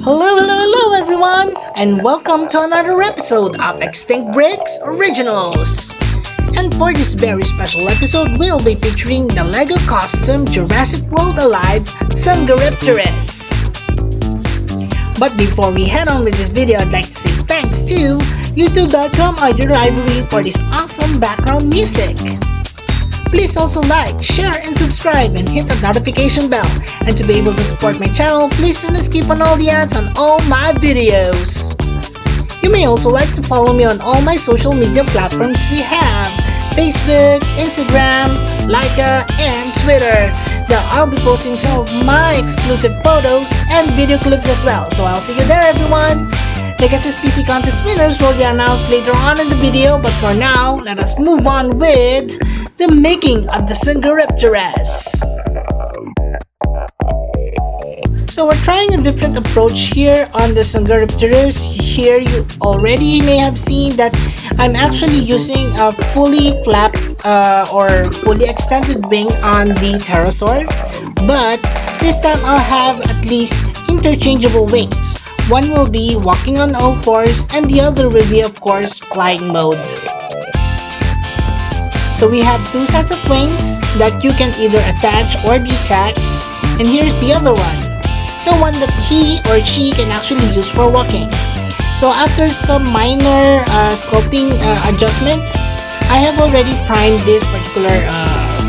Hello everyone, and welcome to another episode of Extinct Bricks Originals. And for this very special episode, we'll be featuring the LEGO costume Jurassic World Alive Dsungaripterus. But before we head on with this video, I'd like to say thanks to youtube.com library for this awesome background music. Please also like, share, and subscribe and hit the notification bell. And to be able to support my channel, please do not skip on all the ads on all my videos. You may also like to follow me on all my social media platforms we have: Facebook, Instagram, LYKA, and Twitter. Now I'll be posting some of my exclusive photos and video clips as well. So I'll see you there, everyone. The SPECIE contest winners will be announced later on in the video, but for now, let us move on with the making of the Dsungaripterus. So we're trying a different approach here on the Dsungaripterus. Here you already may have seen that I'm actually using a fully flapped or fully extended wing on the pterosaur, but this time I'll have at least interchangeable wings. One will be walking on all fours and the other will be, of course, flying mode. So we have two sets of wings that you can either attach or detach, and here's the other one, the one that he or she can actually use for walking. So after some minor sculpting adjustments, I have already primed this particular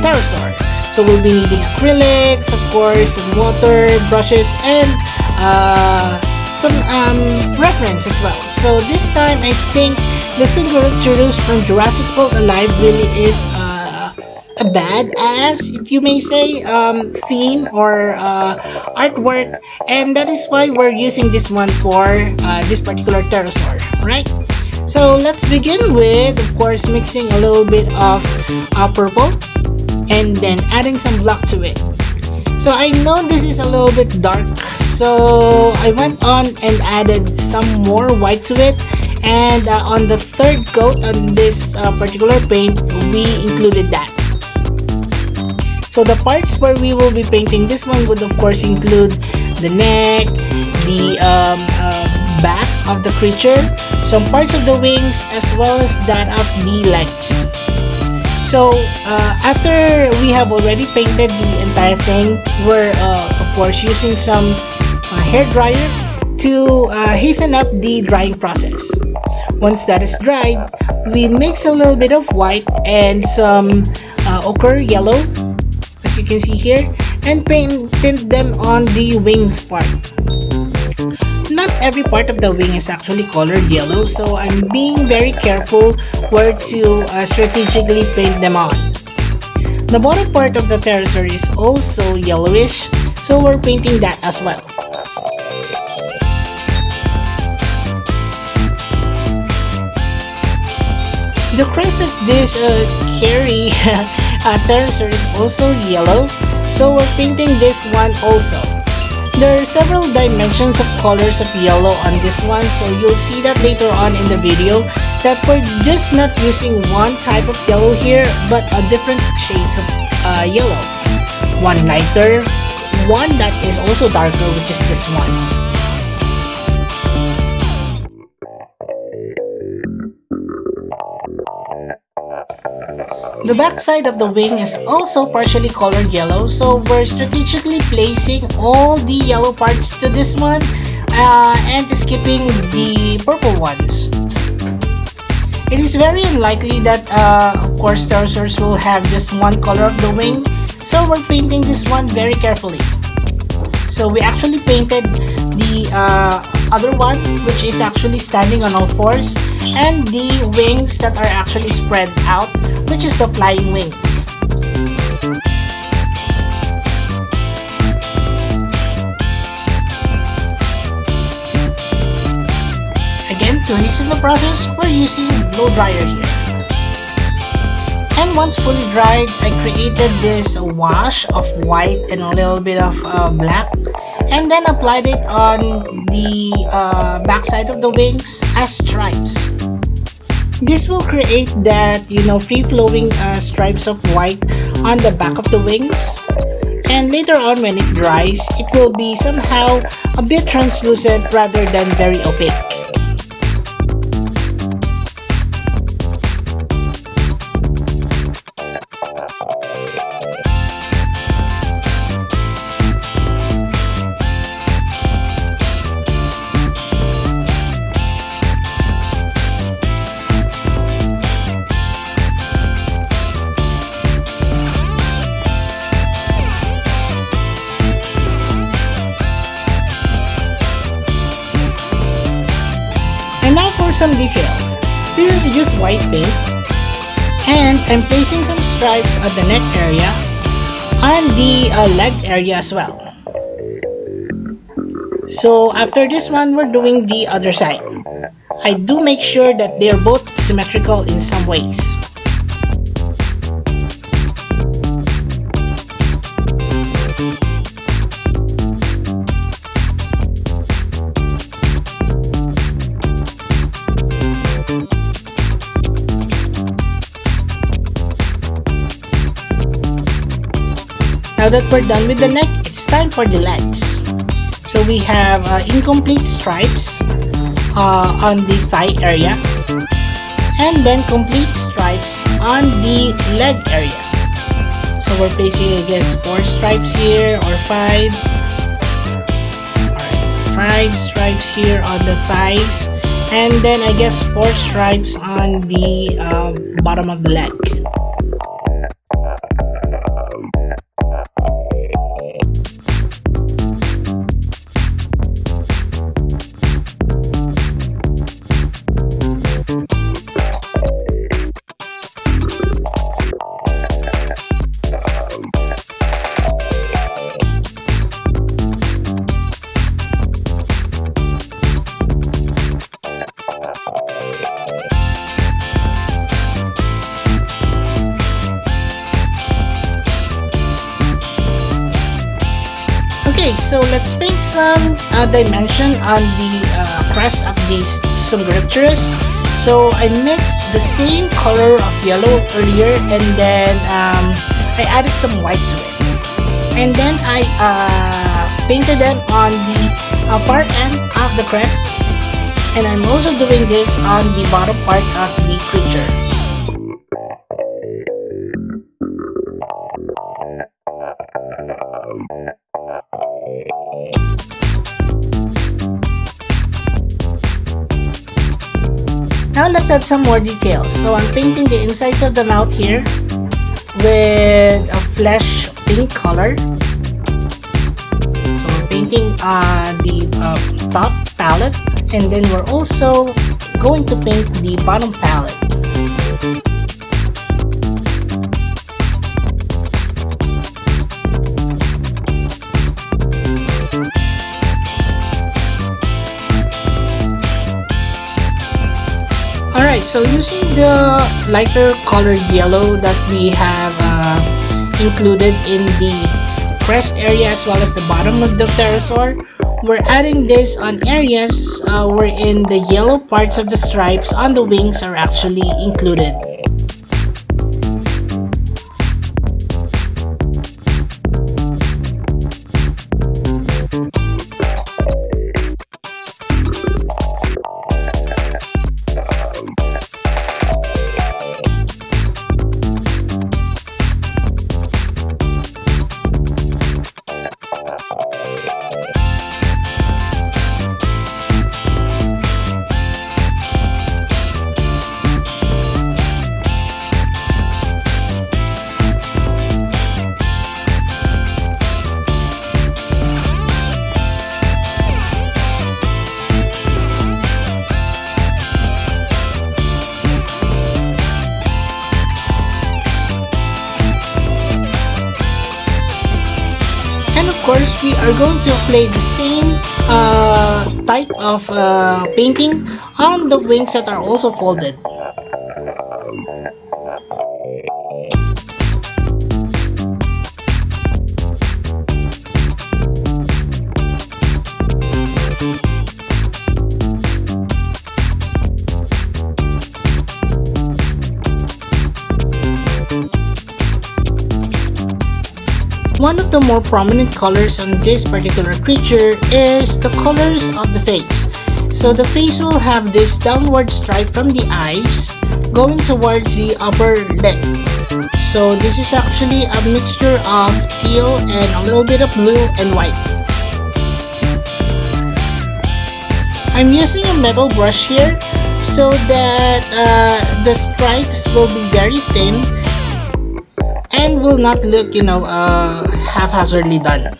pterosaur. So we'll be needing acrylics, of course, some water, brushes, and some reference as well. So this time I think the Dsungaripterus from Jurassic World Alive really is a badass, if you may say, theme or artwork, and that is why we're using this one for this particular pterosaur, right? So let's begin with, of course, mixing a little bit of purple and then adding some black to it. So I know this is a little bit dark, so I went on and added some more white to it, and on the third coat on this particular paint, we included that. So the parts where we will be painting this one would of course include the neck, the back of the creature, some parts of the wings, as well as that of the legs. So after we have already painted the entire thing, we're of course using some hair dryer to hasten up the drying process. Once that is dried, we mix a little bit of white and some ochre yellow, as you can see here, and painted them on the wings part. Not every part of the wing is actually colored yellow, so I'm being very careful where to strategically paint them on. The bottom part of the pterosaur is also yellowish, so we're painting that as well. The crest of this scary pterosaur is also yellow, so we're painting this one also. There are several dimensions of colors of yellow on this one, so you'll see that later on in the video, that we're just not using one type of yellow here, but different shades of yellow. One lighter, one that is also darker, which is this one. The back side of the wing is also partially colored yellow, so we're strategically placing all the yellow parts to this one and skipping the purple ones. It is very unlikely that of course pterosaurs will have just one color of the wing, so we're painting this one very carefully. So we actually painted the other one, which is actually standing on all fours, and the wings that are actually spread out, which is the flying wings. Again, to hasten the process, we're using blow dryer here. And once fully dried, I created this wash of white and a little bit of black, and then applied it on the backside of the wings as stripes. This will create that, free-flowing stripes of white on the back of the wings. and later on when it dries, it will be somehow a bit translucent rather than very opaque. And now for some details. This is just white paint, and I'm placing some stripes on the neck area, on the leg area as well. So after this one, we're doing the other side. I do make sure that they're both symmetrical in some ways. Now that we're done with the neck, it's time for the legs. So we have incomplete stripes on the thigh area, and then complete stripes on the leg area. So we're placing, I guess, 4 stripes here or 5. Alright, so 5 stripes here on the thighs, and then I guess 4 stripes on the bottom of the leg. Okay, so let's paint some dimension on the crest of this Dsungaripterus. So I mixed the same color of yellow earlier, and then I added some white to it. And then I painted them on the far end of the crest. And I'm also doing this on the bottom part of the creature. Now let's add some more details. So I'm painting the insides of the mouth here with a flesh pink color. So we're painting the top palette, and then we're also going to paint the bottom palette. Alright, so using the lighter colored yellow that we have included in the crest area as well as the bottom of the pterosaur, we're adding this on areas wherein the yellow parts of the stripes on the wings are actually included. And of course, we are going to apply the same type of painting on the wings that are also folded. one of the more prominent colors on this particular creature is the colors of the face. So the face will have this downward stripe from the eyes going towards the upper lip. So this is actually a mixture of teal and a little bit of blue and white. I'm using a metal brush here so that the stripes will be very thin and will not look, haphazardly done.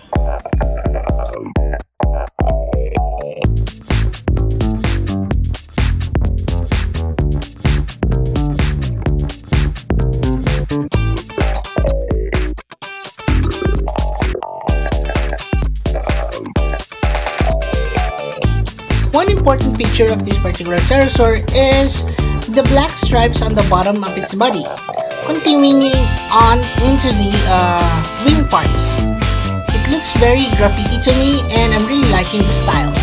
One important feature of this particular pterosaur is the black stripes on the bottom of its body, continuing on into the wing parts. It looks very graffiti to me and I'm really liking the style.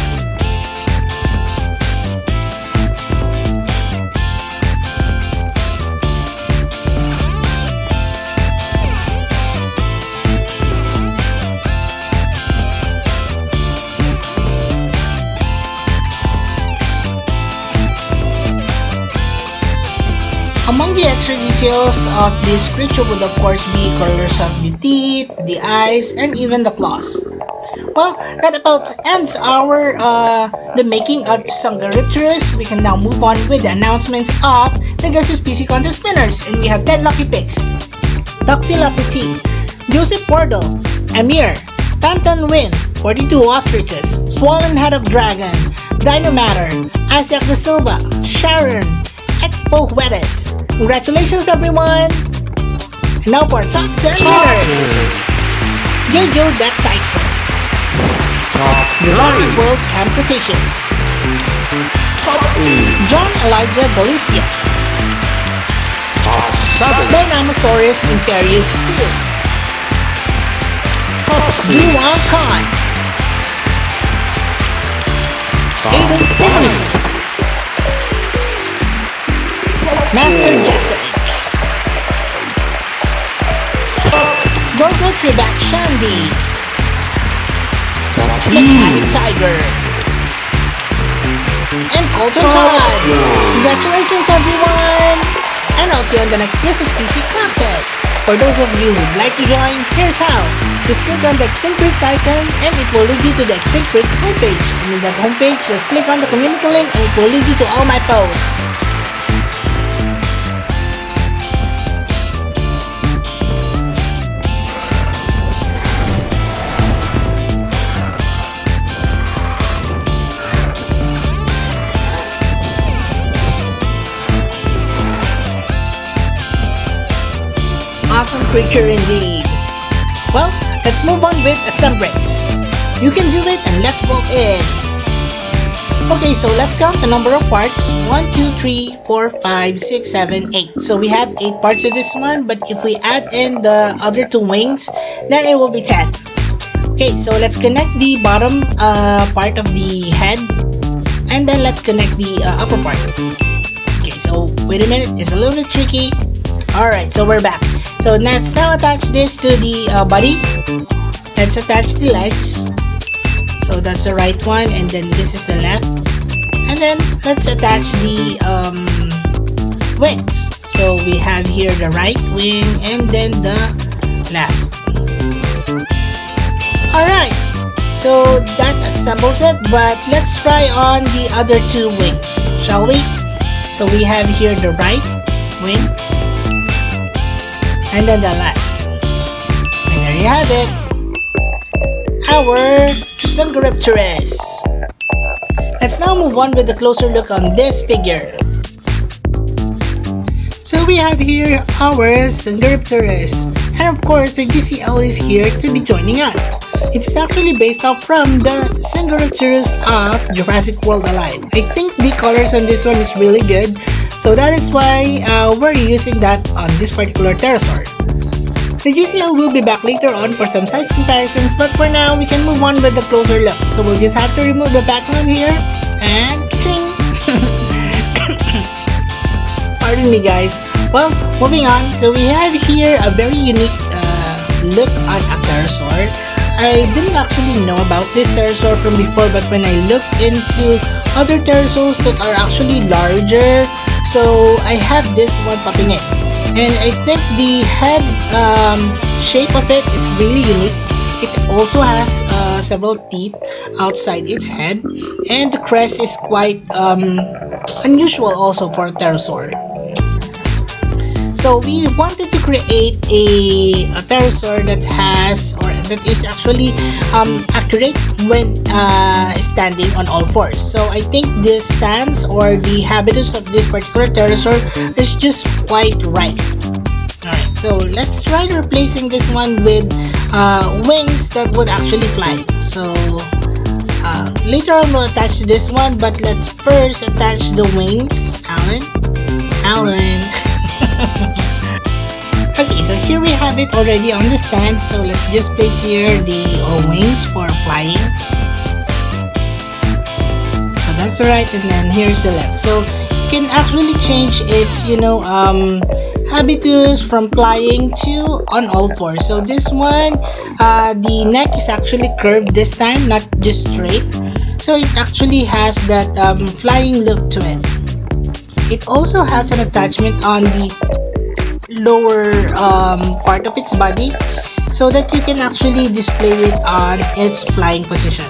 Among the extra details of this creature would of course be colors of the teeth, the eyes, and even the claws. Well, that about ends our the making of Dsungaripterus. We can now move on with the announcements of the Guess the Species contest winners, and we have 10 lucky picks. Toxilopity, Joseph Wardle, Amir, Tantan Win, 42 ostriches, Swollen Head of Dragon, Dinomatter, Isaac De Silva, Sharon, Expo Juarez. Congratulations everyone! And now for top 10 winners! Yo-Yo That Cycle, Jurassic World Camp Cretaceous, John Elijah Galicia, Dinosaurus Imperius 2, Juwan Khan, Aiden Stevenson, Master Jessic, Gorgo Trebek Shandy, Mechanic Tiger, and Colton Todd. Congratulations everyone! And I'll see you on the next Guess the Species contest. For those of you who'd like to join, here's how. Just click on the Extinct Bricks icon and it will lead you to the Extinct Bricks homepage. And in that homepage, just click on the community link and it will lead you to all my posts. Awesome creature indeed. Well, let's move on with Assembrix. You can do it and let's vote in. Okay, so let's count the number of parts. 1, 2, 3, 4, 5, 6, 7, 8. So we have 8 parts of this one, but if we add in the other 2 wings, then it will be 10. Okay, so let's connect the bottom part of the head, and then let's connect the upper part. Okay, so wait a minute, it's a little bit tricky. Alright, so we're back. So let's now attach this to the body. Let's attach the legs. So that's the right one, and then this is the left. And then let's attach the wings. So we have here the right wing and then the left. Alright, so that assembles it, but let's try on the other 2 wings, shall we? So we have here the right wing and then the left. And there you have it, our Dsungaripterus. Let's now move on with a closer look on this figure. So we have here our Dsungaripterus, and of course the GCL is here to be joining us. It's actually based off from the Dsungaripterus of Jurassic World Alive. I think the colors on this one is really good, so that is why we're using that on this particular pterosaur. The GCL will be back later on for some size comparisons, but for now we can move on with a closer look. So we'll just have to remove the background here and ka-ching! Pardon me guys. Well, moving on. So we have here a very unique look on a pterosaur. I didn't actually know about this pterosaur from before, but when I looked into other pterosaurs that are actually larger, so I have this one popping in. And I think the head shape of it is really unique. It also has several teeth outside its head, and the crest is quite unusual also for a pterosaur. So we wanted to create a pterosaur that has, or that is actually accurate when standing on all fours. So I think the stance or the habitus of this particular pterosaur is just quite right. Alright, so let's try replacing this one with wings that would actually fly. So later on we'll attach this one, but let's first attach the wings. Allan. Okay, so here we have it already on the stand. So let's just place here the wings for flying. So that's the right, and then here's the left. So you can actually change its, habitus from flying to on all fours. So this one, the neck is actually curved this time, not just straight. So it actually has that flying look to it. It also has an attachment on the lower part of its body so that you can actually display it on its flying position.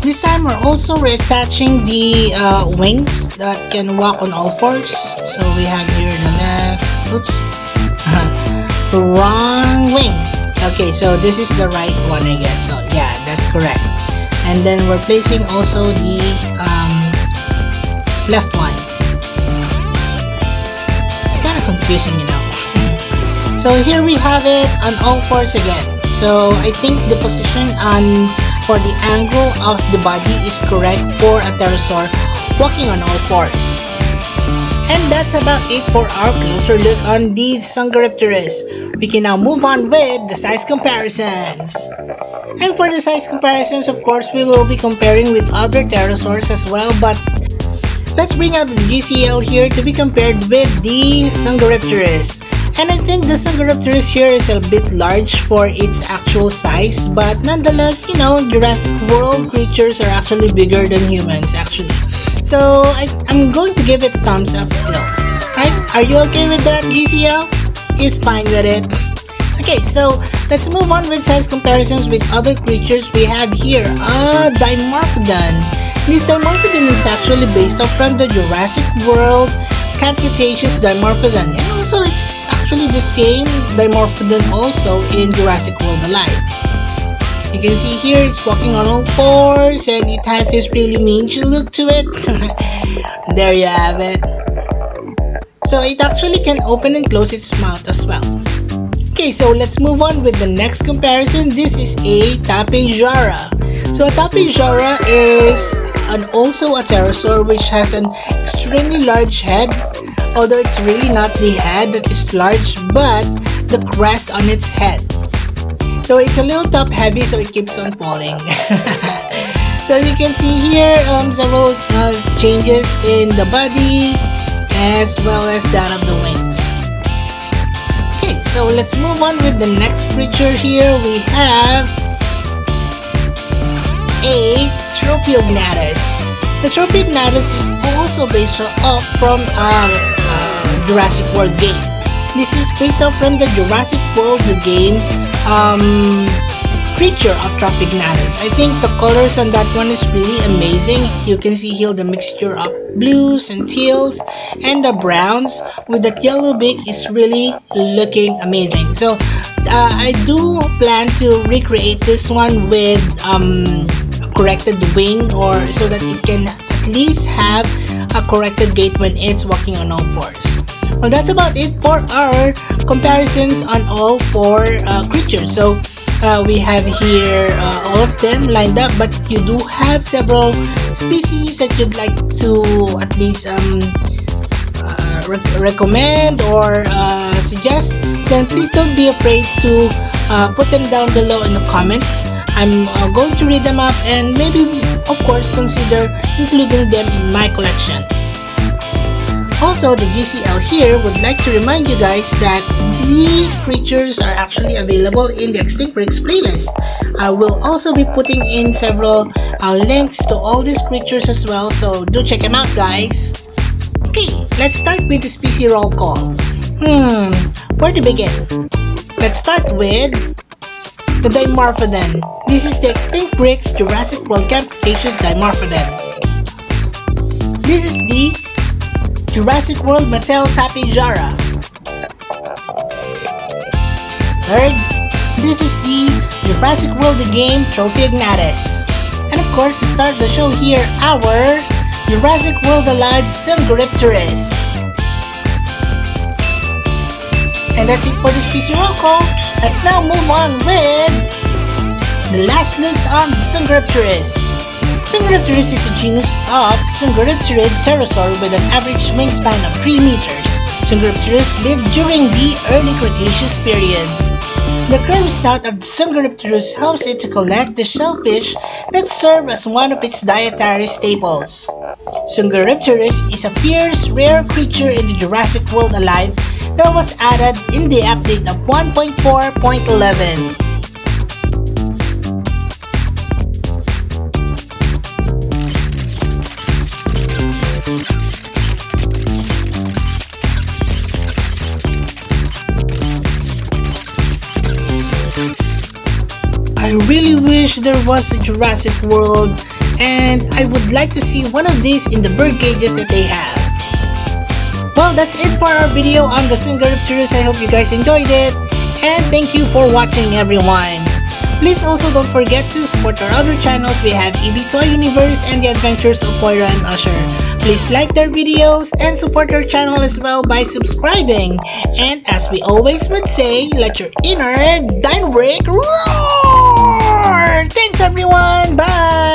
This time we're also reattaching the wings that can walk on all fours. So we have here the left, wrong wing. Okay, so this is the right one, I guess. So yeah, that's correct. And then we're placing also the left one. Kind of confusing, So here we have it on all fours again. So I think the position for the angle of the body is correct for a pterosaur walking on all fours. And that's about it for our closer look on the Dsungaripterus. We can now move on with the size comparisons. And for the size comparisons, of course, we will be comparing with other pterosaurs as well, but let's bring out the GCL here to be compared with the Dsungaripterus. And I think the Dsungaripterus here is a bit large for its actual size, but nonetheless, Jurassic World creatures are actually bigger than humans actually. So I'm going to give it a thumbs up still. Right? Are you okay with that, GCL? He's fine with it. Okay, so let's move on with size comparisons with other creatures. We have here a Dimorphodon. This Dimorphodon is actually based off from the Jurassic World Cretaceous Dimorphodon, and also it's actually the same Dimorphodon also in Jurassic World Alive. You can see here it's walking on all fours and it has this really mangy look to it. There you have it. So it actually can open and close its mouth as well. Okay, so let's move on with the next comparison. This is a Tapejara. So a Tapejara is also a pterosaur which has an extremely large head, although it's really not the head that is large, but the crest on its head. So it's a little top heavy, so it keeps on falling. So you can see here several changes in the body as well as that of the wings. Okay, so let's move on with the next creature here. We have a Tropiognathus. The Tropiognathus is also based off from Jurassic World game. This is based off from the Jurassic World game creature of Tropiognathus. I think the colors on that one is really amazing. You can see here the mixture of blues and teals and the browns with that yellow beak is really looking amazing. So I do plan to recreate this one with corrected wing, or so that it can at least have a corrected gait when it's walking on all fours. Well, that's about it for our comparisons on all four creatures. So we have here all of them lined up, but if you do have several species that you'd like to at least recommend or suggest, then please don't be afraid to put them down below in the comments. I'm going to read them up and maybe, of course, consider including them in my collection. Also, the GCL here would like to remind you guys that these creatures are actually available in the Extinct Breaks playlist. I will also be putting in several links to all these creatures as well, so do check them out, guys. Okay, let's start with the species roll call. Where to begin? Let's start with the Dimorphodon. This is the Extinct Breaks Jurassic World Camp Cretaceous Dimorphodon. This is the Jurassic World Mattel Tapejara. Third, this is the Jurassic World The Game Trophy Ignatus. And of course, to start the show here, our Jurassic World Alive Dsungaripterus. And that's it for this PC roll call. Let's now move on with the last looks on Dsungaripterus. Dsungaripterus is a genus of PTEROSAUR with an average wingspan of 3 meters. Dsungaripterus lived during the early Cretaceous period. The curved snout of Dsungaripterus helps it to collect the shellfish that serve as one of its dietary staples. Dsungaripterus is a fierce, rare creature in the Jurassic World Alive that was added in the update of 1.4.11. I really wish there was a Jurassic World, and I would like to see one of these in the bird cages that they have. Well, that's it for our video on the Dsungaripterus. I hope you guys enjoyed it, and thank you for watching, everyone. Please also don't forget to support our other channels. We have EB Toy Universe and the Adventures of Poira and Usher. Please like their videos and support our channel as well by subscribing. And as we always would say, let your inner dino break roar! Thanks everyone! Bye!